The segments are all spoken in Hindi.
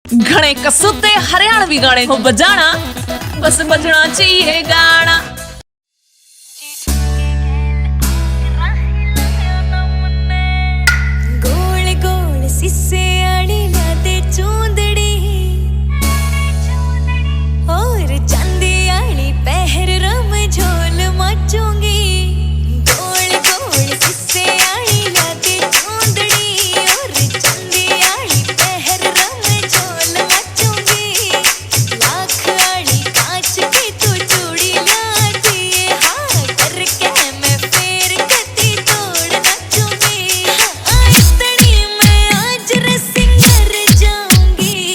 घणे कसूते हरियाणवी गाने को बजाना, बस बजना चाहिए गाना। गोल गोल सिसे आड़ी लाते चूंदड़ी और चांदी आड़ी पहर रम झोल मचूंगी। गोल गोल सिसे आड़ी लाते चूंदड़ी और चांदी आड़ी पहर रम झोल मचूंगी। लाख आड़ी कांच की तू चूड़ी लाती है, हाँ करके मैं फेर कती तोड़ नचूंगी। हाँ इतनी मैं आज रे सिंगर जाऊंगी।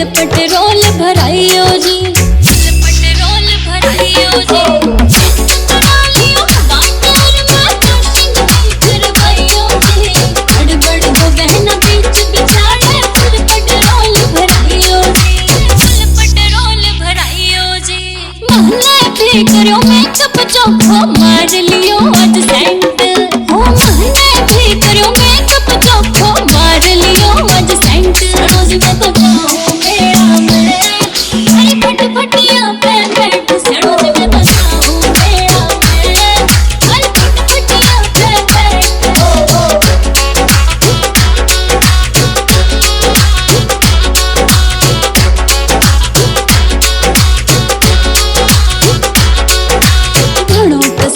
फुल पेट्रोल भराइयो जी, फुल पेट्रोल भराइयो जी। ट्रालियों वाटर में क्रशिंग भी करवाइयो जी, बड़ दो बहना बीच बिछाड़े फुल पेट्रोल भराइयो जी, फुल पेट्रोल भराइयो जी। महले भी करो मेकअप चौको मार लियो आज सेंट, हो महले भी करो मेकअप चौको मार लियो आज सेंट। रोज मैं तो जाऊं मेरा मैं, अरे फटफटिया पे बैठ से रोज मैं तो जाऊं मेरा मैं, अरे फटफटिया पे बैठ। घड़ों पे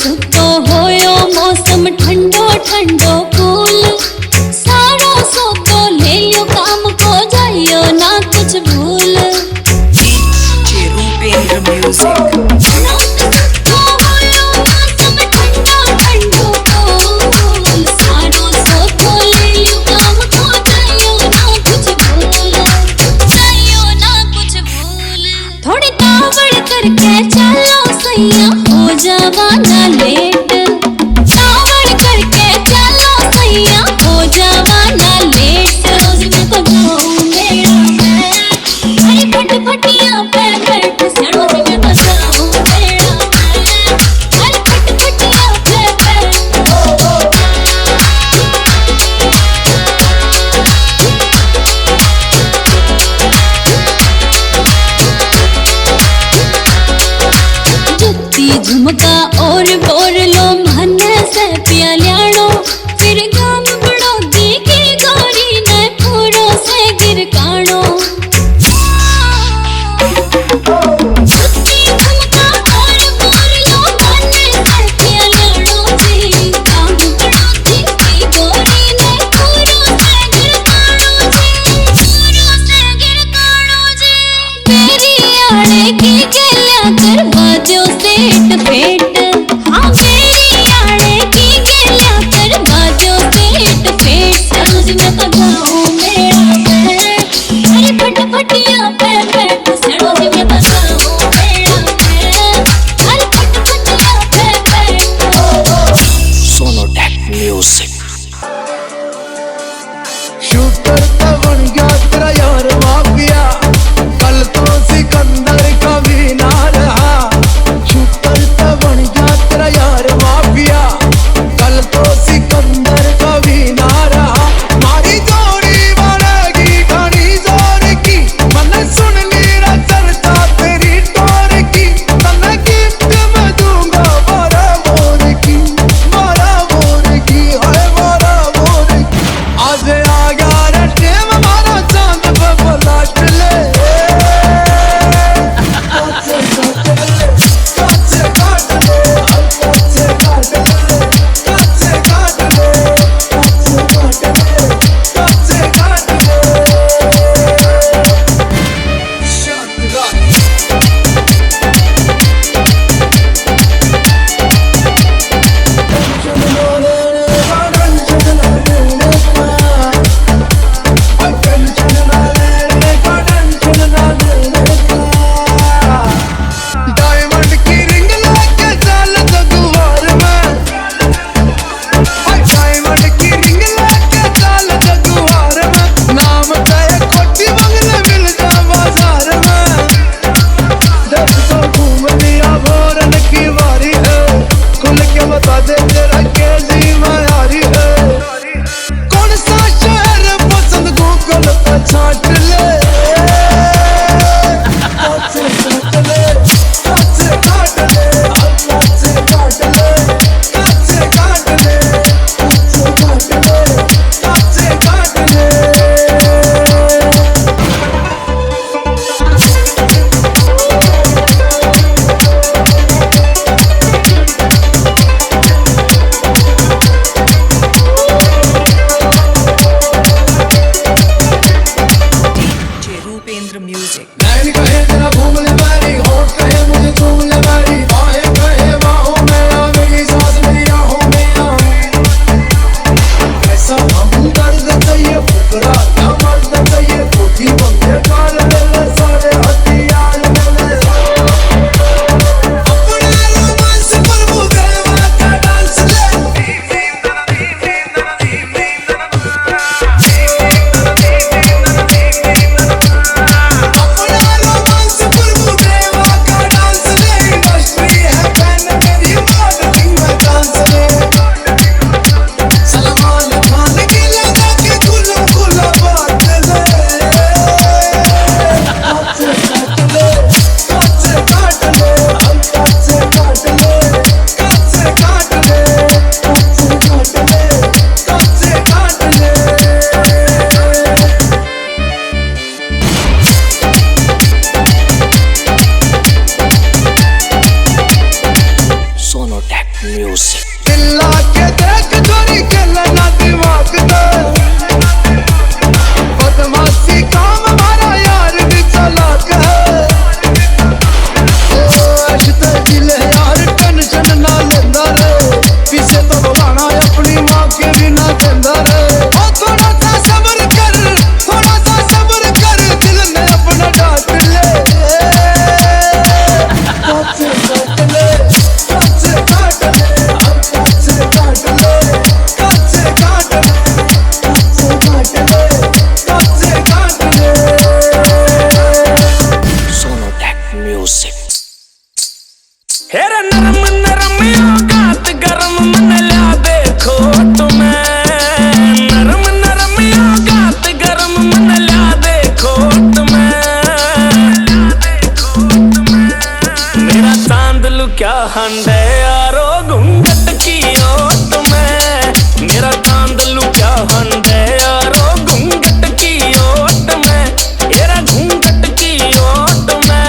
हंडे यारो घूंघट की ओट में, मेरा चांद लुका हंडे यारो घूंघट की ओट में, मेरा घूंघट की ओट में।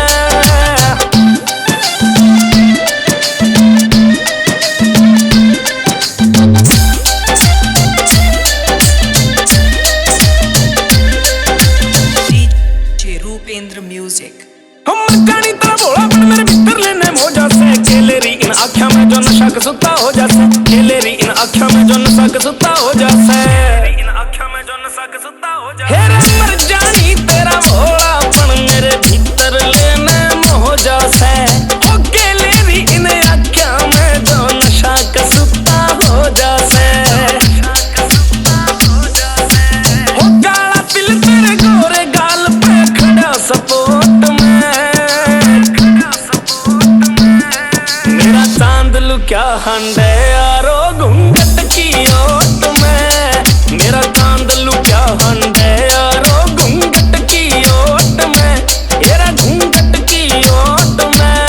रूपेंद्र म्यूजिक। हम जानी तरह बोला पर मेरे भीतर लेने मोजा से, खेलेरी इन आँखों में जो नशा कसुता हो जासे, खेलेरी इन आँखों में जो नशा कसुता हो जासे, इन आँखों में जो नशा कसुता हो जासे। हेरे मर जानी तेरा भोला पण मेरे भीतर लेने मोजा से, ओ खेलेरी इन आँखों में जो नशा कसुता हो जासे, ओ काला तिल तेरे गोरे गाल पे खड़ा सपोर्ट में, क्या हंडे यारो घूंघट की ओट में, मेरा चांद लुका हंडे यारो घूंघट की ओट में, मेरा घूंघट की ओट में।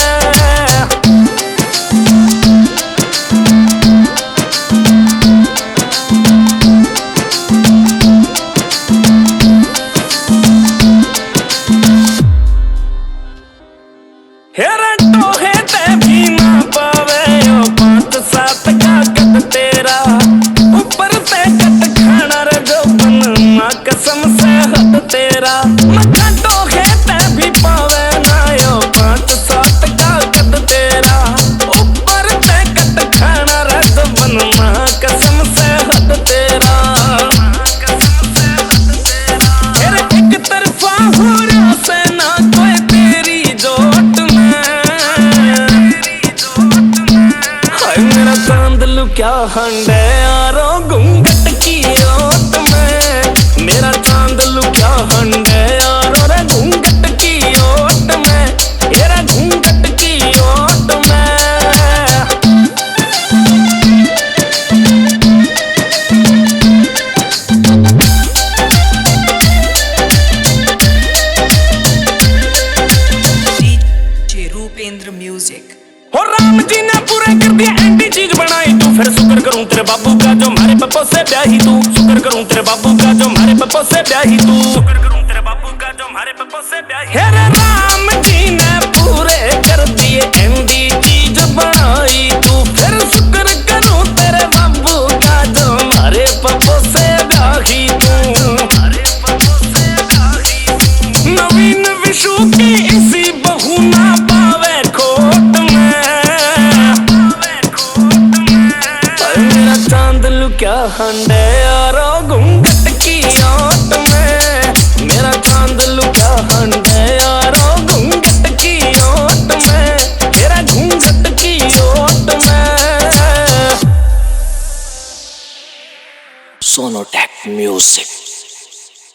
हेरा टोहे ते भी ना पावे ओ 5-7 का कद तेरा, ऊपर से कट खाना रे जो बन माँ कसम से हद तेरा, मक्खा टोहे ते भी पावे ना यो 5-7 का कद तेरा, ऊपर से कट खाना रे जो बन माँ कसम से हद तेरा। हेरे एक तरफा हो रहा से ना कोई तेरी जोट में, मेरा चांद लुका हंडे यारो घूंघट की ओट में, मेरा चांद लुका हंडे यारो रे घूंघट की ओट में, मेरा घूंघट की ओट में। रूपेंद्र म्यूजिक। हो राम जी ने पूरा कर दिया एंटी चीज बनाई तू, फिर शुक्र करूं तेरे बाबू का जो मारे पप्पो से ब्याही तू, शुक्र करूं तेरे बाबू का जो मारे पप्पो से ब्याही तू, शुक्र करूं तेरे बाबू का जो मारे पप्पो से ब्याही। हे राम जी ने पूरे कर दिए एंटी चीज बनाई तू, फिर शुक्र करूं तेरे बाबू का जो मारे पप्पो से ब्याही तू, नवीन विशु की इसी बहू ना पावे खोट में, चांद लुका हंडे यारो घूंघट की ओट में, मेरा चांद लुका हंडे यारो घूंघट की ओट में, मेरा घूंघट की ओट में। सोनोटेक म्यूजिक।